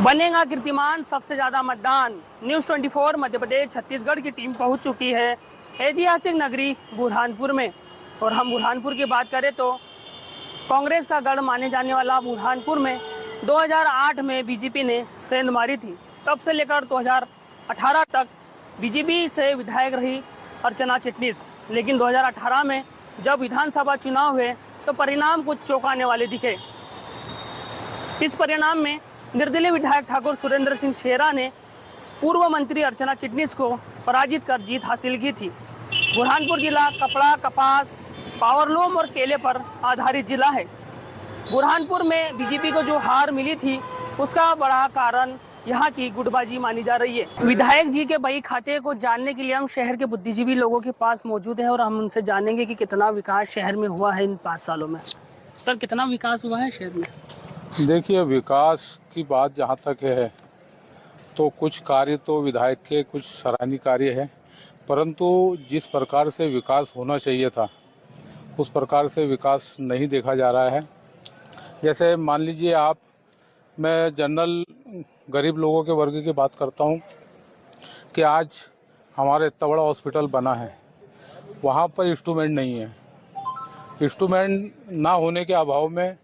बनेगा कीर्तिमान, सबसे ज्यादा मतदान। न्यूज 24 मध्य प्रदेश छत्तीसगढ़ की टीम पहुंच चुकी है ऐतिहासिक नगरी बुरहानपुर में। और हम बुरहानपुर की बात करें तो कांग्रेस का गढ़ माने जाने वाला बुरहानपुर में 2008 में बीजेपी ने सेंध मारी थी। तब से लेकर 2018 तक बीजेपी से विधायक रही अर्चना चिटनीस। लेकिन 2018 में जब विधानसभा चुनाव हुए तो परिणाम कुछ चौंकाने वाले दिखे। इस परिणाम में निर्दलीय विधायक ठाकुर सुरेंद्र सिंह शेरा ने पूर्व मंत्री अर्चना चिटनीस को पराजित कर जीत हासिल की थी। बुरहानपुर जिला कपड़ा, कपास, पावरलूम और केले पर आधारित जिला है। बुरहानपुर में बीजेपी को जो हार मिली थी उसका बड़ा कारण यहाँ की गुटबाजी मानी जा रही है। विधायक जी के बही खाते को जानने के लिए हम शहर के बुद्धिजीवी लोगों के पास मौजूद हैं और हम उनसे जानेंगे कि कितना विकास शहर में हुआ है इन 5 सालों में। सर, कितना विकास हुआ है शहर में? देखिए, विकास की बात जहाँ तक है तो कुछ कार्य तो विधायक के कुछ सराहनीय कार्य है, परंतु जिस प्रकार से विकास होना चाहिए था उस प्रकार से विकास नहीं देखा जा रहा है। जैसे मान लीजिए आप, मैं जनरल गरीब लोगों के वर्ग की बात करता हूँ कि आज हमारे इतना बड़ा हॉस्पिटल बना है, वहाँ पर इंस्ट्रूमेंट नहीं है। इंस्ट्रूमेंट ना होने के अभाव में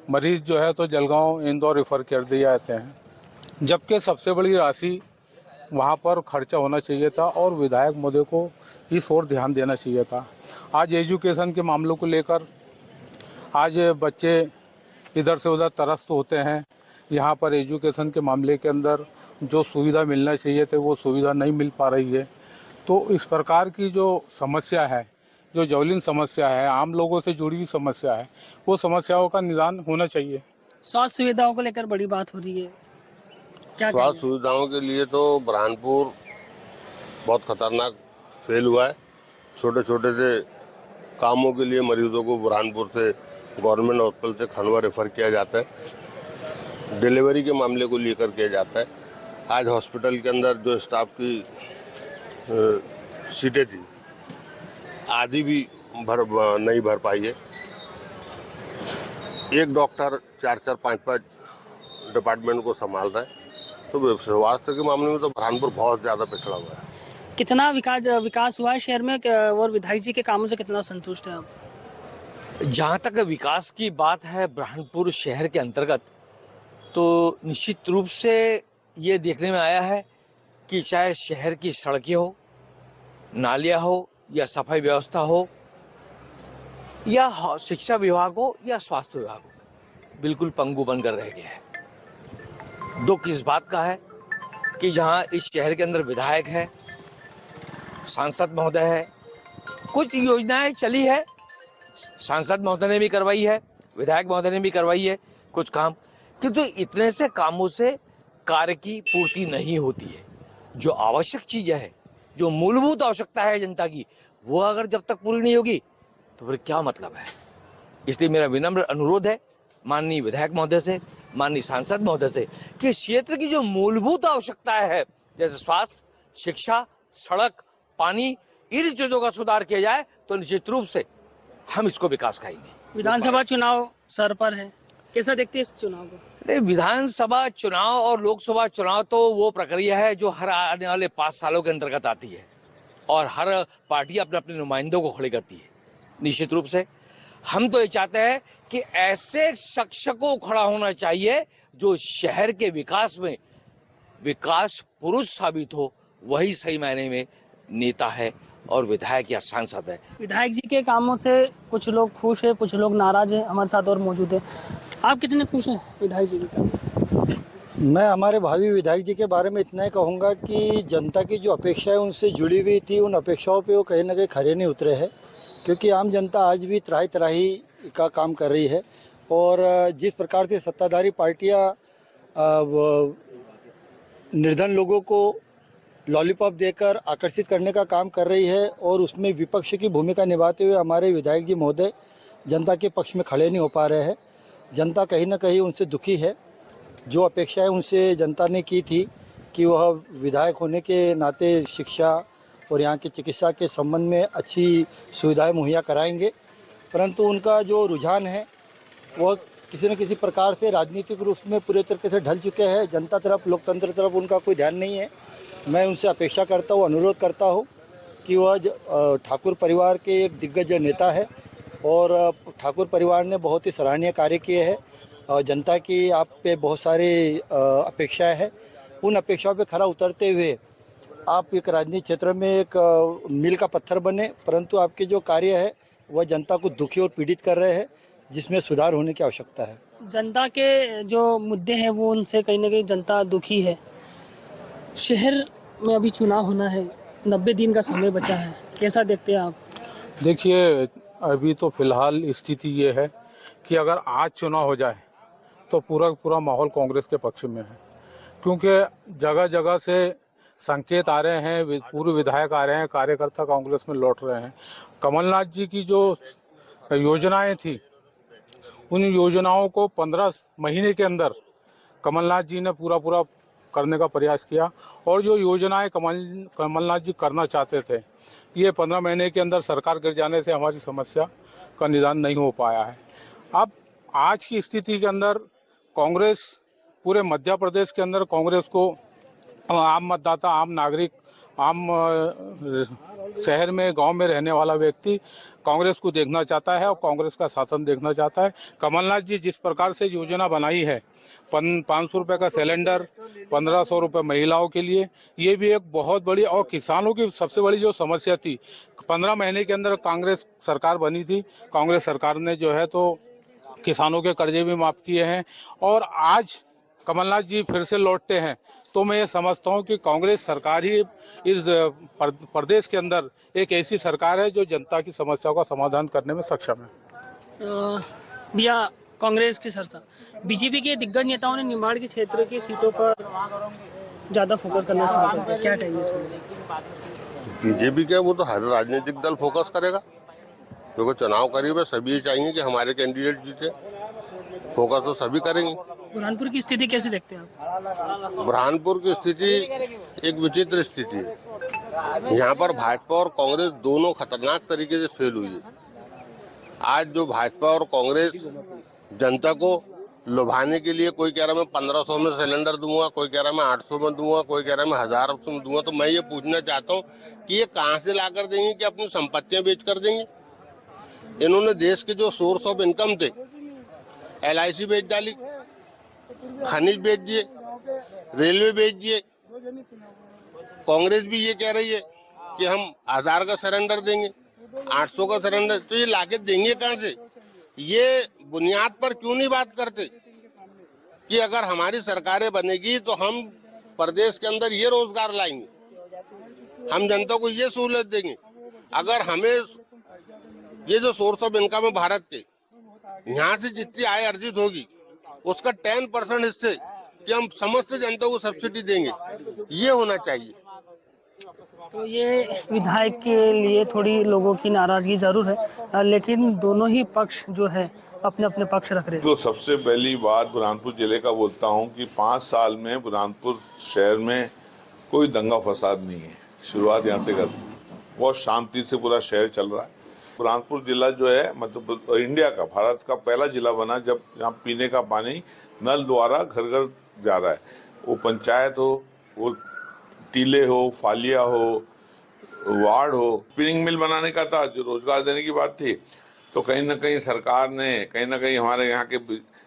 मरीज जो है तो जलगांव, इंदौर रेफर कर दिए जाते हैं, जबकि सबसे बड़ी राशि वहाँ पर खर्चा होना चाहिए था और विधायक महोदय को इस ओर ध्यान देना चाहिए था। आज एजुकेशन के मामलों को लेकर आज बच्चे इधर से उधर त्रस्त होते हैं। यहाँ पर एजुकेशन के मामले के अंदर जो सुविधा मिलना चाहिए थे वो सुविधा नहीं मिल पा रही है। तो इस प्रकार की जो समस्या है, जो ज्वलंत समस्या है, आम लोगों से जुड़ी हुई समस्या है, वो समस्याओं का निदान होना चाहिए। स्वास्थ्य सुविधाओं को लेकर बड़ी बात हो रही है, क्या स्वास्थ्य सुविधाओं के लिए तो बुरहानपुर बहुत खतरनाक फेल हुआ है। छोटे छोटे से कामों के लिए मरीजों को बुरहानपुर से गवर्नमेंट हॉस्पिटल से खंडवा रेफर किया जाता है। डिलीवरी के मामले को लेकर किया जाता है। आज हॉस्पिटल के अंदर जो स्टाफ की सीटें थी आधी भी नहीं भर पाई है। एक डॉक्टर 4-4, 5-5 डिपार्टमेंट को संभाल रहा है। तो स्वास्थ्य के मामले में तो बुरहानपुर बहुत ज्यादा पिछड़ा हुआ है। कितना विकास हुआ है शहर में और विधायक जी के कामों से कितना संतुष्ट है आप? जहाँ तक विकास की बात है बुरहानपुर शहर के अंतर्गत, तो निश्चित रूप से ये देखने में आया है कि चाहे शहर की सड़कें हो, नालियां हो, या सफाई व्यवस्था हो, या शिक्षा विभाग हो, या स्वास्थ्य विभाग हो, बिल्कुल पंगु बनकर रह गया है। दुख इस बात का है कि जहां इस शहर के अंदर विधायक है, सांसद महोदय है, कुछ योजनाएं चली है, सांसद महोदय ने भी करवाई है, विधायक महोदय ने भी करवाई है कुछ काम, किंतु इतने से कामों से कार्य की पूर्ति नहीं होती है। जो आवश्यक चीजें है, जो मूलभूत आवश्यकता है जनता की, वो अगर जब तक पूरी नहीं होगी तो फिर क्या मतलब है। इसलिए मेरा विनम्र अनुरोध है माननीय विधायक महोदय से, माननीय सांसद महोदय से, कि क्षेत्र की जो मूलभूत आवश्यकताएं है, जैसे स्वास्थ्य, शिक्षा, सड़क, पानी, इन चीजों का सुधार किया जाए तो निश्चित रूप से हम इसको विकास करेंगे। विधानसभा चुनाव सर पर है, कैसा देखते हैं इस चुनाव को? विधानसभा चुनाव और लोकसभा चुनाव तो वो प्रक्रिया है जो हर आने वाले 5 सालों के अंतर्गत आती है और हर पार्टी अपने अपने नुमाइंदों को खड़े करती है। निश्चित रूप से हम तो ये चाहते हैं कि ऐसे शख्स को खड़ा होना चाहिए जो शहर के विकास में विकास पुरुष साबित हो, वही सही मायने में नेता है और विधायक या सांसद है। विधायक जी के कामों से कुछ लोग खुश है, कुछ लोग नाराज है। हमारे साथ और मौजूद है। आप कितने खुश हैं विधायक जी के कामों से? मैं हमारे भावी विधायक जी के बारे में इतना ही कहूँगा कि जनता की जो अपेक्षाएं उनसे जुड़ी हुई थी, उन अपेक्षाओं पे वो कहीं ना कहीं खरे नहीं उतरे हैं, क्योंकि आम जनता आज भी त्राही त्राही का काम कर रही है। और जिस प्रकार से सत्ताधारी पार्टियां निर्धन लोगों को लॉलीपॉप देकर आकर्षित करने का काम कर रही है और उसमें विपक्ष की भूमिका निभाते हुए हमारे विधायक जी महोदय जनता के पक्ष में खड़े नहीं हो पा रहे हैं। जनता कहीं ना कहीं उनसे दुखी है। जो अपेक्षाएं उनसे जनता ने की थी कि वह विधायक होने के नाते शिक्षा और यहाँ की चिकित्सा के संबंध में अच्छी सुविधाएं मुहैया कराएंगे, परंतु उनका जो रुझान है वह किसी न किसी प्रकार से राजनीतिक रूप में पूरे तरीके से ढल चुके हैं। जनता तरफ, लोकतंत्र तरफ उनका कोई ध्यान नहीं है। मैं उनसे अपेक्षा करता हूँ, अनुरोध करता हूँ कि वह ठाकुर परिवार के एक दिग्गज नेता है और ठाकुर परिवार ने बहुत ही सराहनीय कार्य किए हैं। जनता की आप पे बहुत सारी अपेक्षाएं हैं। उन अपेक्षाओं पे खरा उतरते हुए आप एक राजनीतिक क्षेत्र में एक मील का पत्थर बने, परंतु आपके जो कार्य है वह जनता को दुखी और पीड़ित कर रहे हैं, जिसमें सुधार होने की आवश्यकता है। जनता के जो मुद्दे हैं वो उनसे कहीं ना कहीं जनता दुखी है। शहर में अभी चुनाव होना है, 90 दिन का समय बचा है, कैसा देखते हैं आप? देखिए, अभी तो फिलहाल स्थिति ये है कि अगर आज चुनाव हो जाए तो पूरा पूरा माहौल कांग्रेस के पक्ष में है, क्योंकि जगह जगह से संकेत आ रहे हैं, पूर्व विधायक आ रहे हैं, कार्यकर्ता कांग्रेस में लौट रहे हैं। कमलनाथ जी की जो योजनाएं थी, उन योजनाओं को 15 महीने के अंदर कमलनाथ जी ने पूरा पूरा करने का प्रयास किया, और जो योजनाएं कमलनाथ जी करना चाहते थे, ये 15 महीने के अंदर सरकार गिर जाने से हमारी समस्या का निदान नहीं हो पाया है। अब आज की स्थिति के अंदर कांग्रेस, पूरे मध्य प्रदेश के अंदर कांग्रेस को आम मतदाता, आम नागरिक, आम शहर में, गांव में रहने वाला व्यक्ति कांग्रेस को देखना चाहता है और कांग्रेस का शासन देखना चाहता है। कमलनाथ जी जिस प्रकार से योजना बनाई है, 500 रुपए का सिलेंडर, 1500 रुपए महिलाओं के लिए, ये भी एक बहुत बड़ी, और किसानों की सबसे बड़ी जो समस्या थी, 15 महीने के अंदर कांग्रेस सरकार बनी थी, कांग्रेस सरकार ने जो है तो किसानों के कर्जे भी माफ किए हैं, और आज कमलनाथ जी फिर से लौटते हैं, तो मैं ये समझता हूं कि कांग्रेस सरकार ही इस प्रदेश के अंदर एक ऐसी सरकार है जो जनता की समस्याओं का समाधान करने में सक्षम है। भैया, कांग्रेस की सरकार, बीजेपी के दिग्गज नेताओं ने निमाड़ के क्षेत्र की सीटों पर ज्यादा फोकस करना शुरू कर दिया, क्या कहेंगे इसमें? बीजेपी क्या, वो तो हर राजनीतिक दल फोकस करेगा, क्योंकि चुनाव करीब है। सभी ये चाहेंगे कि हमारे कैंडिडेट जीते, फोकस तो सभी करेंगे। बुरहानपुर की स्थिति कैसे देखते हैं आप? बुरहानपुर की स्थिति एक विचित्र स्थिति है। यहाँ पर भाजपा और कांग्रेस दोनों खतरनाक तरीके से फेल हुई है। आज जो भाजपा और कांग्रेस जनता को लुभाने के लिए, कोई कह रहा मैं 1500 में सिलेंडर दूंगा, कोई कह रहा मैं 800 में दूंगा, कोई कह रहा मैं 1000 में दूंगा, तो मैं ये पूछना चाहता हूँ कि ये कहाँ से ला कर देंगे, कि अपनी संपत्तियां बेच कर देंगे? इन्होंने देश के जो सोर्स ऑफ इनकम थे, LIC बेच डाली, खनिज बेच दिए, रेलवे बेच दिए। कांग्रेस भी ये कह रही है कि हम 1000 का सिलेंडर देंगे, 800 का सिलेंडर, तो ये लाके देंगे कहाँ से? ये बुनियाद पर क्यों नहीं बात करते कि अगर हमारी सरकारें बनेगी तो हम प्रदेश के अंदर ये रोजगार लाएंगे, हम जनता को ये सहूलत देंगे। अगर हमें ये जो सोर्स ऑफ इनकम है भारत के, यहाँ से जितनी आय अर्जित होगी उसका 10% हिस्से कि हम समस्त जनता को सब्सिडी देंगे, ये होना चाहिए। तो ये विधायक के लिए थोड़ी लोगों की नाराजगी जरूर है, लेकिन दोनों ही पक्ष जो है अपने अपने पक्ष रख रहे हैं। तो सबसे पहली बात बुरहानपुर जिले का बोलता हूं कि 5 साल में बुरहानपुर शहर में कोई दंगा फसाद नहीं है। शुरुआत यहाँ से कर, बहुत शांति से पूरा शहर चल रहा है। बुरहानपुर जिला जो है मतलब इंडिया का, भारत का पहला जिला बना जब यहाँ पीने का पानी नल द्वारा घर घर जा रहा है। वो पंचायत हो, वो टीले हो, फालिया हो, वार्ड हो, स्पिनिंग मिल बनाने का था, जो रोजगार देने की बात थी, तो कहीं ना कहीं सरकार ने, कहीं ना कहीं हमारे यहाँ के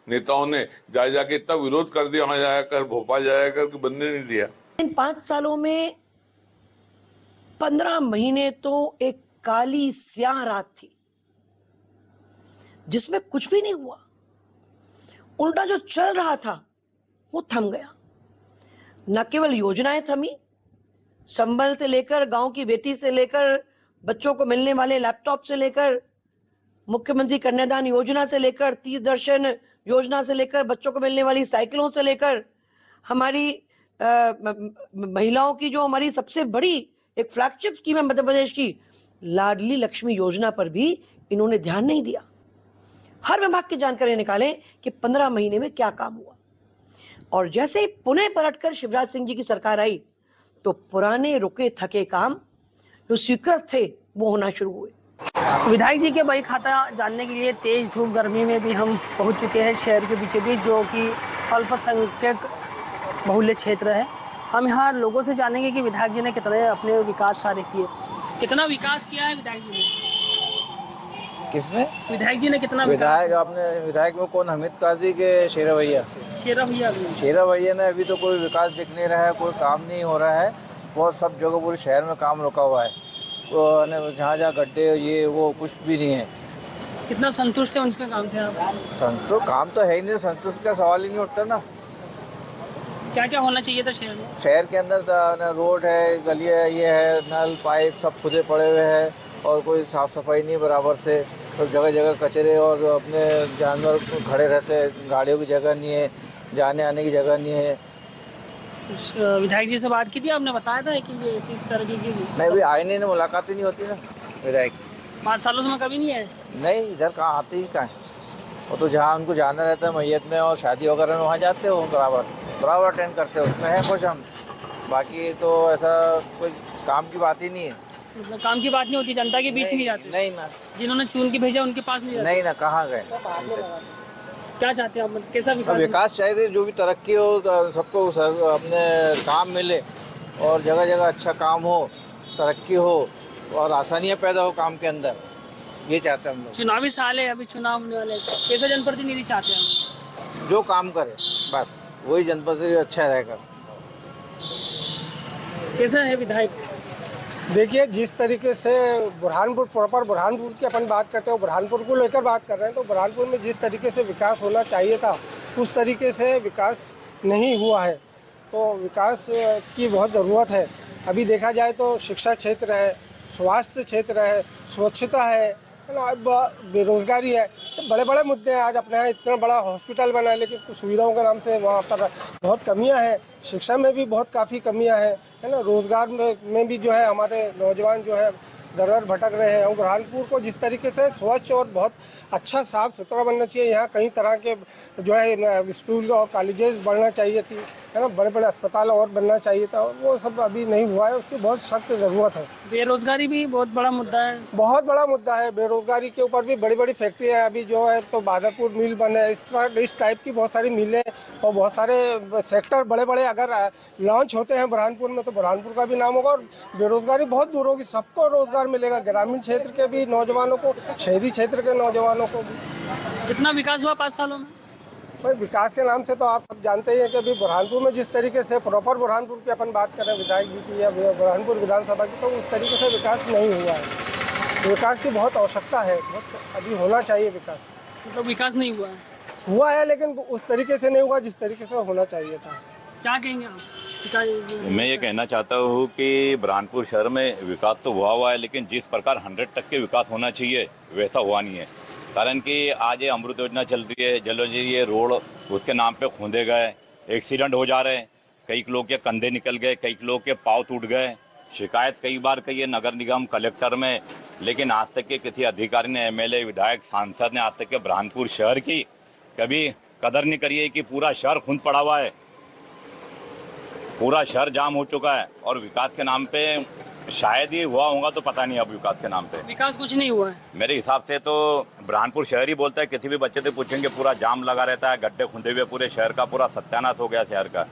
नेताओं ने जाके इतना विरोध कर दिया, वहां जाकर, भोपाल जाकर कि बनने नहीं दिया। इन 5 सालों में 15 महीने तो एक काली स्याह रात थी जिसमें कुछ भी नहीं हुआ। उल्टा जो चल रहा था वो थम गया। न केवल योजनाएं थमी, संबल से लेकर, गांव की बेटी से लेकर, बच्चों को मिलने वाले लैपटॉप से लेकर, मुख्यमंत्री कन्यादान योजना से लेकर, तीर्थ दर्शन योजना से लेकर, बच्चों को मिलने वाली साइकिलों से लेकर, हमारी महिलाओं की जो हमारी सबसे बड़ी एक फ्लैगशिप स्कीम है मध्य प्रदेश की, लाडली लक्ष्मी योजना पर भी इन्होंने ध्यान नहीं दिया। हर विभाग की जानकारी निकालें कि 15 महीने में क्या काम हुआ। और जैसे ही पुणे पलटकर शिवराज सिंह जी की सरकार आई तो पुराने रुके थके काम जो स्वीकृत थे वो होना शुरू हुए। विधायक जी के बही खाता जानने के लिए तेज धूप गर्मी में भी हम पहुंच चुके हैं शहर के बीचों बीच, जो कि अल्पसंख्यक बहुल्य क्षेत्र है। हम यहाँ लोगों से जानेंगे कि विधायक जी ने कितने अपने विकास कार्य किए, कितना विकास किया है विधायक जी ने। किसने? विधायक जी ने कितना विधायक आपने विधायक वो कौन, हमिद काजी के शेरा भैया? शेरा भैया ने अभी तो कोई विकास दिख नहीं रहा है, कोई काम नहीं हो रहा है। बहुत सब जगह पूरे शहर में काम रुका हुआ है, जहाँ जहाँ गड्ढे ये वो कुछ भी नहीं है। कितना संतुष्ट है उनके काम से आप? संतुष्ट काम तो है ही नहीं, संतुष्ट का सवाल ही नहीं उठता ना। क्या क्या होना चाहिए था शहर में? शहर के अंदर रोड है, गलियाँ ये है, नल पाइप सब खुदे पड़े हुए हैं और कोई साफ सफाई नहीं बराबर से। तो जगह जगह कचरे और अपने जानवर खड़े रहते हैं, गाड़ियों की जगह नहीं है, जाने आने की जगह नहीं है। विधायक जी से बात की थी आपने, बताया था कि ये इस तरह की नहीं, अभी आईने ने मुलाकात ही नहीं होती ना विधायक। 5 सालों में कभी नहीं है? नहीं, इधर कहाँ आते ही कहाँ है। वो तो जहाँ उनको जाना रहता है मैयत में और शादी वगैरह में, वहाँ जाते हो बराबर अटेंड करते हो, उसमें है कुछ हम। बाकी तो ऐसा कोई काम की बात ही नहीं है। मतलब काम की बात नहीं होती, जनता के बीच नहीं जाते? नहीं ना, जिन्होंने चुन के भेजा उनके पास नहीं जाते? नहीं ना, कहाँ गए। क्या चाहते हैं आप, कैसा विकास चाहिए? जो भी तरक्की हो, सबको अपने काम मिले और जगह जगह अच्छा काम हो, तरक्की हो और आसानियाँ पैदा हो काम के अंदर, ये चाहते हैं हम लोग। चुनावी साल है, अभी चुनाव होने वाले, कैसा जनप्रतिनिधि चाहते हैं? जो काम करे बस वही जनप्रतिनिधि अच्छा रहेगा। कैसा है विधायक? देखिए, जिस तरीके से बुरहानपुर प्रॉपर बुरहानपुर की अपन बात करते हो, बुरहानपुर को लेकर बात कर रहे हैं, तो बुरहानपुर में जिस तरीके से विकास होना चाहिए था उस तरीके से विकास नहीं हुआ है। तो विकास की बहुत ज़रूरत है। अभी देखा जाए तो शिक्षा क्षेत्र है, स्वास्थ्य क्षेत्र है, स्वच्छता है ना, अब बेरोजगारी है। तो बड़े बड़े मुद्दे हैं। आज अपने यहाँ इतना बड़ा हॉस्पिटल बना है, लेकिन कुछ सुविधाओं के नाम से वहाँ पर बहुत कमियां हैं। शिक्षा में भी बहुत काफ़ी कमियां हैं, है ना। रोजगार में भी जो है हमारे नौजवान जो है दर भटक रहे हैं। और बुरहानपुर को जिस तरीके से स्वच्छ और बहुत अच्छा साफ सुथरा बनना चाहिए, यहाँ कई तरह के जो है स्कूल और कॉलेजेस बढ़ना चाहिए थी, है ना, बड़े बड़े अस्पताल और बनना चाहिए था, वो सब अभी नहीं हुआ है। उसकी बहुत सख्त ज़रूरत है। बेरोजगारी भी बहुत बड़ा मुद्दा है। बहुत बड़ा मुद्दा है। बेरोजगारी के ऊपर भी बड़ी बड़ी फैक्ट्रियाँ अभी जो है, तो बादरपुर मिल बने, इस टाइप की बहुत सारी मिलें और बहुत सारे सेक्टर बड़े बड़े अगर लॉन्च होते हैं बुरहानपुर में, तो बुरहानपुर का भी नाम होगा और बेरोजगारी बहुत दूर होगी। सबको रोजगार मिलेगा, ग्रामीण क्षेत्र के भी नौजवानों को, शहरी क्षेत्र के नौजवानों को भी। कितना विकास हुआ 5 सालों में? भाई, विकास के नाम से तो आप सब जानते ही हैं कि अभी बुरहानपुर में जिस तरीके से प्रॉपर बुरहानपुर की अपन बात करें विधायक जी की या बुरहानपुर विधानसभा की, तो उस तरीके से विकास नहीं हुआ है। विकास की बहुत आवश्यकता है, बहुत अभी होना चाहिए विकास। मतलब विकास नहीं हुआ है? हुआ है, लेकिन उस तरीके से नहीं हुआ जिस तरीके से होना चाहिए था। क्या कहेंगे आप? मैं ये कहना चाहता हूँ कि बुरहानपुर शहर में विकास तो हुआ है, लेकिन जिस प्रकार 100% विकास होना चाहिए वैसा हुआ नहीं है। कारण कि आज ये अमृत योजना चल रही है, जल ये रोड उसके नाम पे खोदे गए, एक्सीडेंट हो जा रहे हैं, कई लोग के कंधे निकल गए, कई लोग के पाँव टूट गए। शिकायत कई बार कही है नगर निगम कलेक्टर में, लेकिन आज तक के किसी अधिकारी ने, एमएलए, विधायक, सांसद ने आज तक के बुरहानपुर शहर की कभी कदर नहीं करी है कि पूरा शहर खून पड़ा हुआ है, पूरा शहर जाम हो चुका है। और विकास के नाम पे शायद ही हुआ होगा, तो पता नहीं। अब विकास के नाम पे विकास कुछ नहीं हुआ है मेरे हिसाब से। तो बुरहानपुर शहर ही बोलता है, किसी भी बच्चे से पूछेंगे पूरा जाम लगा रहता है, गड्ढे खुंदे हुए, पूरे शहर का पूरा सत्यानाश हो गया शहर का।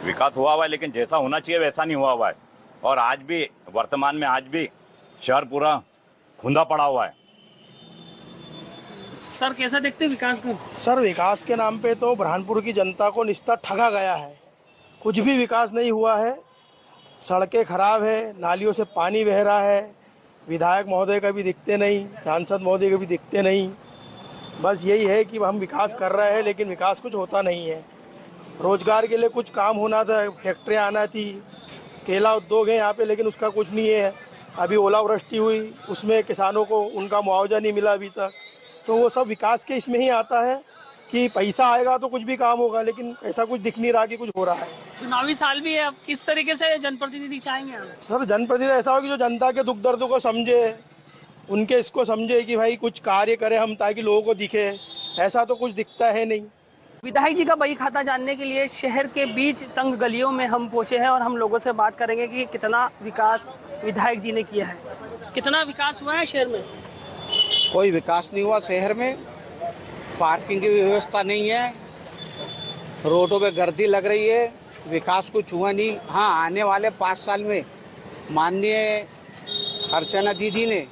विकास हुआ है, लेकिन जैसा होना चाहिए वैसा नहीं हुआ है। और आज भी वर्तमान में आज भी शहर पूरा खुंदा पड़ा हुआ है। सर, कैसा देखते हैं विकास को? सर, विकास के नाम पे तो बुरहानपुर की जनता को निस्ता ठगा गया है। कुछ भी विकास नहीं हुआ है। सड़कें खराब है, नालियों से पानी बह रहा है, विधायक महोदय कभी दिखते नहीं, सांसद महोदय कभी दिखते नहीं। बस यही है कि हम विकास कर रहे हैं, लेकिन विकास कुछ होता नहीं है। रोजगार के लिए कुछ काम होना था, फैक्ट्रियाँ आना थी, केला उद्योग है यहाँ पे, लेकिन उसका कुछ नहीं है। अभी ओलावृष्टि हुई, उसमें किसानों को उनका मुआवजा नहीं मिला अभी तक। तो वो सब विकास के इसमें ही आता है कि पैसा आएगा तो कुछ भी काम होगा, लेकिन ऐसा कुछ दिख नहीं रहा कि कुछ हो रहा है। चुनावी साल भी है, अब किस तरीके से जनप्रतिनिधि चाहेंगे आप? सर, जनप्रतिनिधि ऐसा हो कि जो जनता के दुख दर्द को समझे, उनके इसको समझे कि भाई कुछ कार्य करें हम, ताकि लोगों को दिखे। ऐसा तो कुछ दिखता है नहीं। विधायक जी का बही खाता जानने के लिए शहर के बीच तंग गलियों में हम पहुंचे हैं और हम लोगों से बात करेंगे कि कितना विकास विधायक जी ने किया है। कितना विकास हुआ है शहर में? कोई विकास नहीं हुआ शहर में। पार्किंग की व्यवस्था नहीं है, रोडों पे गर्दी लग रही है, विकास कुछ हुआ नहीं। हाँ, आने वाले 5 साल में माननीय अर्चना दीदी ने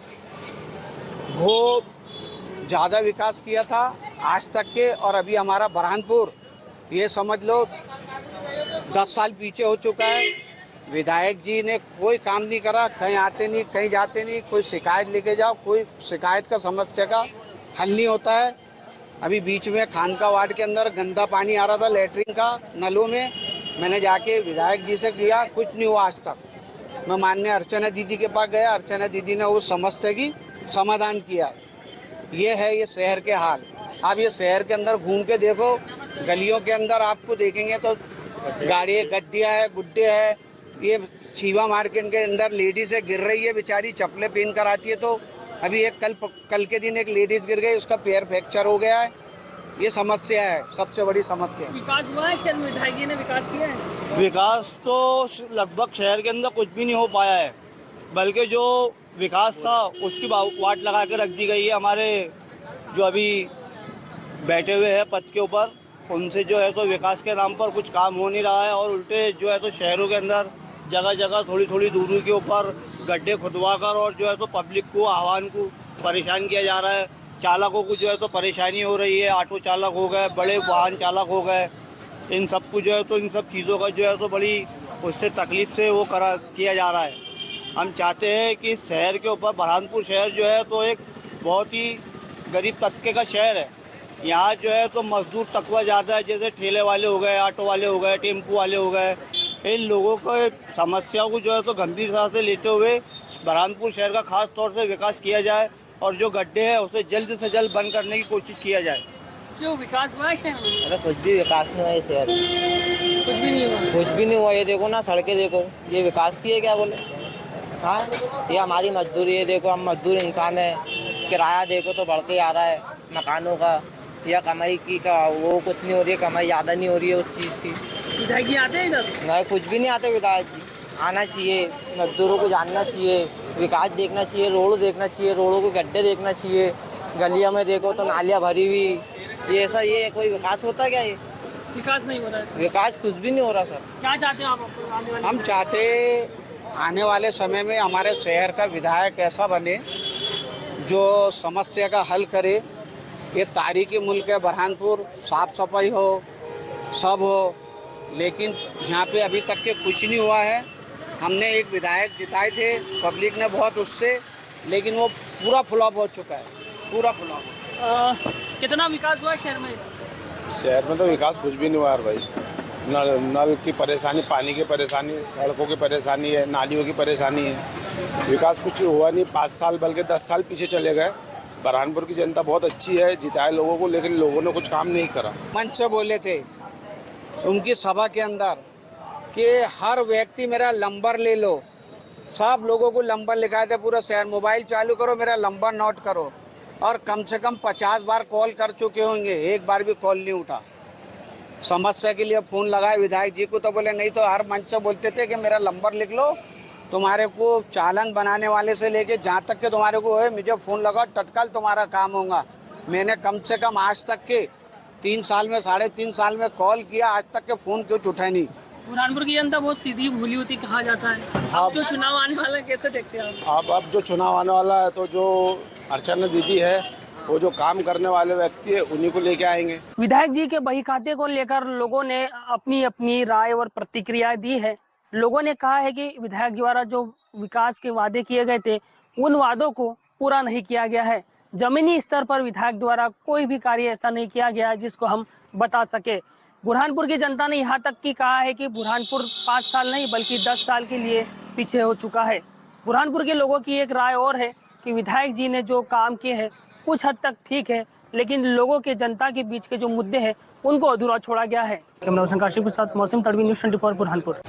बहुत ज़्यादा विकास किया था आज तक के, और अभी हमारा बुरहानपुर ये समझ लो 10 साल पीछे हो चुका है। विधायक जी ने कोई काम नहीं करा, कहीं आते नहीं, कहीं जाते नहीं, कोई शिकायत लेके जाओ, कोई शिकायत का समस्या का हल नहीं होता है। अभी बीच में खानका वार्ड के अंदर गंदा पानी आ रहा था लेटरिन का नलों में, मैंने जाके विधायक जी से किया, कुछ नहीं हुआ आज तक। मैं माननीय अर्चना दीदी के पास गया, अर्चना दीदी ने उस समस्या की समाधान किया। ये है ये शहर के हाल। आप ये शहर के अंदर घूम के देखो, गलियों के अंदर आपको देखेंगे तो गाड़ी गड्डियाँ है, गुड्डे है। ये शिवा मार्केट के अंदर लेडीज है गिर रही है, बेचारी चप्पलें पहन कर आती है, तो अभी एक कल के दिन एक लेडीज गिर गई, उसका पैर फ्रैक्चर हो गया है। ये समस्या है, सबसे बड़ी समस्या। विकास हुआ है शहर में? विधायक जी ने विकास किया है? विकास तो लगभग शहर के अंदर कुछ भी नहीं हो पाया है, बल्कि जो विकास था उसकी वाट लगा के रख दी गई है। हमारे जो अभी बैठे हुए हैं पद के ऊपर, उनसे जो है तो विकास के नाम पर कुछ काम हो नहीं रहा है, और उल्टे जो है तो शहरों के अंदर जगह जगह थोड़ी थोड़ी दूरी के ऊपर गड्ढे खुदवा कर और जो है तो पब्लिक को, आवाम को परेशान किया जा रहा है। चालकों को जो है तो परेशानी हो रही है, ऑटो चालक हो गए, बड़े वाहन चालक हो गए, इन सब को जो है तो इन सब चीज़ों का जो है तो बड़ी उससे तकलीफ से वो किया जा रहा है। हम चाहते हैं कि शहर के ऊपर बुरहानपुर शहर जो है तो एक बहुत ही गरीब तबके का शहर है। यहाँ जो है तो मजदूर तकवा ज़्यादा है, जैसे ठेले वाले हो गए, ऑटो वाले हो गए, टेम्पो वाले हो गए। इन लोगों को समस्याओं को जो है तो गंभीरता से लेते हुए बुरहानपुर शहर का खास तौर से विकास किया जाए, और जो गड्ढे हैं उसे जल्द से जल्द बंद करने की कोशिश किया जाए। क्यों विकास हुआ है शहर में? अरे कुछ भी विकास नहीं हुआ ये शहर, कुछ भी नहीं हुआ। कुछ भी नहीं हुआ। ये देखो ना, सड़कें देखो, ये विकास की है क्या बोले? हाँ, ये हमारी मजदूरी है। देखो हम मजदूर इंसान है, किराया देखो तो बढ़ते आ रहा है मकानों का, या कमाई की का वो कुछ नहीं हो रही है, कमाई ज़्यादा नहीं हो रही है उस चीज़ की। विधायक जी आते हैं इधर? नहीं, कुछ भी नहीं आते विधायक जी। आना चाहिए, मजदूरों को जानना चाहिए, विकास देखना चाहिए, रोड देखना चाहिए, रोडों को गड्ढे देखना चाहिए। गलियों में देखो तो नालियाँ भरी हुई, ये ऐसा ये कोई विकास होता क्या? ये विकास नहीं हो रहा है। विकास कुछ भी नहीं हो रहा सर। क्या चाहते हैं आप आने वाले? हम चाहते आने वाले समय में हमारे शहर का विधायक ऐसा बने जो समस्या का हल करे। ये तारीखी मुल्क है बुरहानपुर, साफ सफाई हो, सब हो, लेकिन यहाँ पे अभी तक के कुछ नहीं हुआ है। हमने एक विधायक जिताए थे, पब्लिक ने बहुत उससे, लेकिन वो पूरा फ्लॉप हो चुका है, पूरा फ्लॉप। कितना विकास हुआ है शहर में? शहर में तो विकास कुछ भी नहीं हुआ यार भाई। नल की परेशानी, पानी की परेशानी, सड़कों की परेशानी है, नालियों की परेशानी है। विकास कुछ हुआ नहीं। 5 साल बल्कि 10 साल पीछे चले गए। बुरहानपुर की जनता बहुत अच्छी है, जिताए लोगों को, लेकिन लोगों ने कुछ काम नहीं करा। मंच से बोले थे उनकी सभा के अंदर कि हर व्यक्ति मेरा नंबर ले लो। सब लोगों को नंबर लिखाए थे, पूरा शहर मोबाइल चालू करो, मेरा नंबर नोट करो, और कम से कम 50 बार कॉल कर चुके होंगे, एक बार भी कॉल नहीं उठा। समस्या के लिए फोन लगाए विधायक जी को तो बोले नहीं, तो हर मंच से बोलते थे कि मेरा नंबर लिख लो, तुम्हारे को चालान बनाने वाले से लेके जहाँ तक के तुम्हारे को है, मुझे फोन लगाओ, तत्काल तुम्हारा काम होगा। मैंने कम से कम आज तक के 3 साल में, 3.5 साल में कॉल किया, आज तक के फोन क्यों उठाए नहीं। बुरहानपुर की जनता बहुत सीधी भूली होती कहा जाता है। अब जो चुनाव आने वाला है कैसे देखते हैं आप? अब जो चुनाव आने वाला है तो जो अर्चना दीदी है, वो जो काम करने वाले व्यक्ति है, उन्हीं को लेके आएंगे। विधायक जी के बही खाते को लेकर लोगों ने अपनी अपनी राय और प्रतिक्रिया दी है। लोगों ने कहा है कि विधायक द्वारा जो विकास के वादे किए गए थे, उन वादों को पूरा नहीं किया गया है। जमीनी स्तर पर विधायक द्वारा कोई भी कार्य ऐसा नहीं किया गया है जिसको हम बता सके। बुरहानपुर की जनता ने यहाँ तक की कहा है कि बुरहानपुर 5 साल नहीं बल्कि 10 साल के लिए पीछे हो चुका है। बुरहानपुर के लोगों की एक राय और है कि विधायक जी ने जो काम किए हैं कुछ हद तक ठीक है, लेकिन लोगों के, जनता के बीच के जो मुद्दे हैं उनको अधूरा छोड़ा गया है। कैमरा पर्सन काशिफ के साथ मौसम तड़वी, न्यूज़ 24 बुरहानपुर।